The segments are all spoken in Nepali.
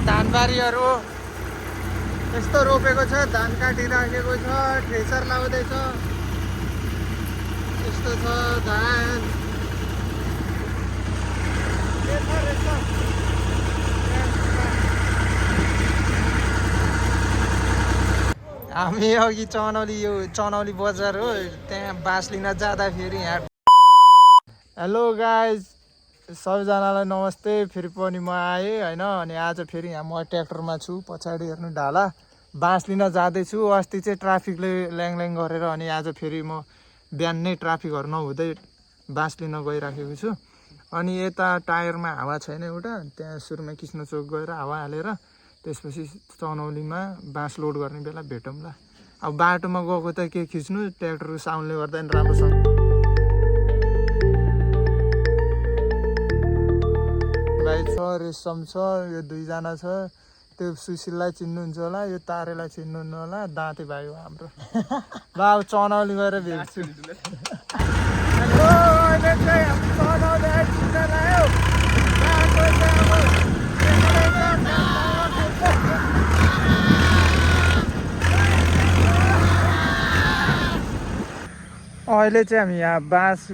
धानबारीहरु यस्तो रोपेको छ, धान काटिराखेको छ, थ्रेसर लाउँदैछ, यस्तो छ धान। हामी अघि चनौली बजार हो, त्यहाँ बाँस लिन जाँदाखेरि यहाँ। हेलो गाइज, सबैजनालाई नमस्ते। फेरि पनि म आएँ होइन। अनि आज फेरि यहाँ म ट्र्याक्टरमा छु, पछाडि हेर्नु ढाला बाँस लिन जाँदैछु। अस्ति चाहिँ ट्राफिकले ल्याङ गरेर अनि आज फेरि म बिहान नै ट्राफिकहरू नहुँदै बाँस लिन गइराखेको छु। अनि यता टायरमा हावा छैन एउटा, त्यहाँ सुरुमा कृष्णचोक गएर हावा हालेर त्यसपछि चनौलीमा बाँस लोड गर्ने बेला भेटौँला। अब बाटोमा गएको त के खिच्नु, ट्र्याक्टरको साउन्डले गर्दा नि राम्रोसँग भाइ छ, रेशम छ, यो दुईजना छ। त्यो सुशीललाई चिन्नुहुन्छ होला, यो तारेलाई चिन्नुहुन्न होला, दाँते भाइ हो हाम्रो। ल अब चनौली गएर भेट्छु। अहिले चाहिँ हामी चनौली आइपुग्न लाग्यो। अहिले चाहिँ हामी यहाँ बाँस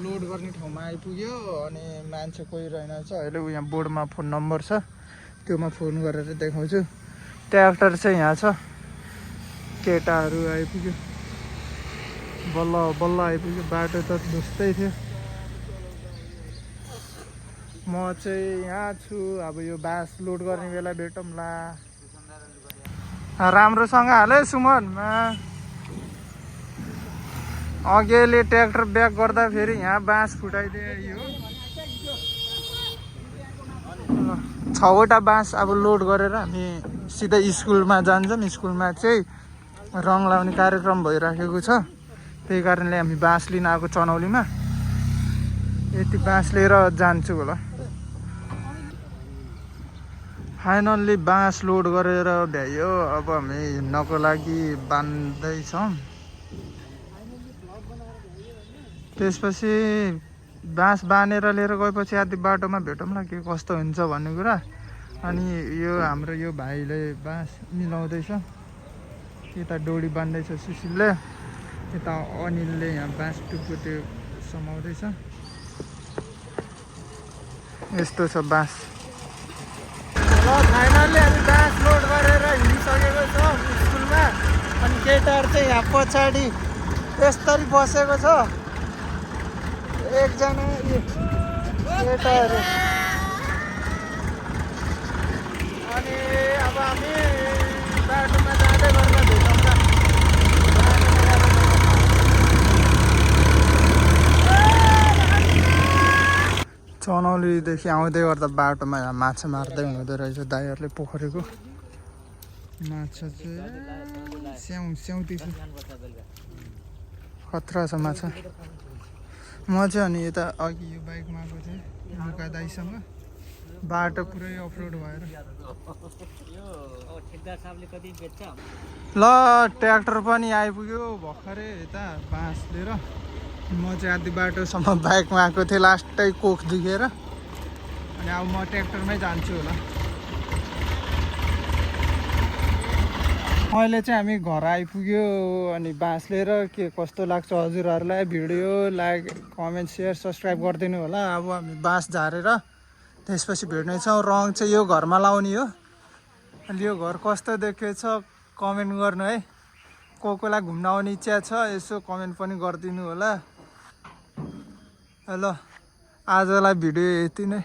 लोड गर्ने ठाउँमा आइपुग्यो। अनि मान्छे कोही रहेनछ अहिले। यहाँ बोर्डमा फोन नम्बर छ, त्योमा फोन गरेर देखाउँछु। ट्र्याक्टर चाहिँ यहाँ छ, केटाहरू आइपुग्यो, बल्ल बल्ल आइपुग्यो। बाटो त धुस्तै थियो। म चाहिँ यहाँ छु। अब यो बाँस लोड गर्ने बेला भेटौँला। राम्रोसँग हाले सुमनमा। अघिले ट्र्याक्टर ब्याक गर्दा फेरि यहाँ बाँस फुटाइदियो। 6वटा बाँस अब लोड गरेर हामी सिधै स्कुलमा जान्छौँ। स्कुलमा चाहिँ रङ लाउने कार्यक्रम भइराखेको छ, त्यही कारणले हामी बाँस लिन आएको चनौलीमा। यति बाँस लिएर जान्छु होला। फाइनल्ली बाँस लोड गरेर भ्याइयो। अब हामी हिँड्नको लागि बान्दैछौँ। त्यसपछि बाँस बाँधेर लिएर गएपछि आधी बाटोमा भेटौँला के कस्तो हुन्छ भन्ने कुरा। अनि यो हाम्रो यो भाइले बाँस मिलाउँदैछ, यता डोरी बान्दैछ सुशीलले, यता अनिलले यहाँ बाँस टुप्पो त्यो समाउँदैछ। यस्तो छ बाँस। ल फाइनल्ली हामी बाँस लोड गरेर हिँडिसकेको छौँ स्कुलमा। अनि केटाहरू चाहिँ यहाँ पछाडि यसरी बसेको छ। एकजना केटाहरू। अनि अब हामी बाटोमा जाँदै गर्दा भेटौँला। चनौलीदेखि आउँदै गर्दा बाटोमा यहाँ माछा मार्दै हुँदो रहेछ दाइहरूले। पोखरीको माछा चाहिँ स्याउती छ, खतरा छ माछा। म चाहिँ अनि यता अघि यो बाइकमा आएको थिएँ लुका दाइसँग। बाटो पुरै अफरोड भएर। ल ट्र्याक्टर पनि आइपुग्यो भर्खरै यता बाँस लिएर। म चाहिँ आधी बाटोसम्म बाइकमा आएको थिएँ, लास्टै कोख दुखेर। अनि अब म ट्र्याक्टरमै जान्छु होला। अहिले चाहिँ हामी घर आइपुग्यो अनि बाँस लिएर के कस्तो लाग्छ हजुरहरूलाई video like comment share subscribe गरिदिनु होला। अब हामी बाँस झारेर त्यसपछि भेट्नेछौँ। रङ चाहिँ यो घरमा लाउने हो। अनि यो घर कस्तो देखेछ कमेन्ट गर्नु है। कोलाई घुम्न आउने इच्छा छ यसो कमेन्ट पनि गरिदिनु होला। ल आजलाई भिडियो यति नै।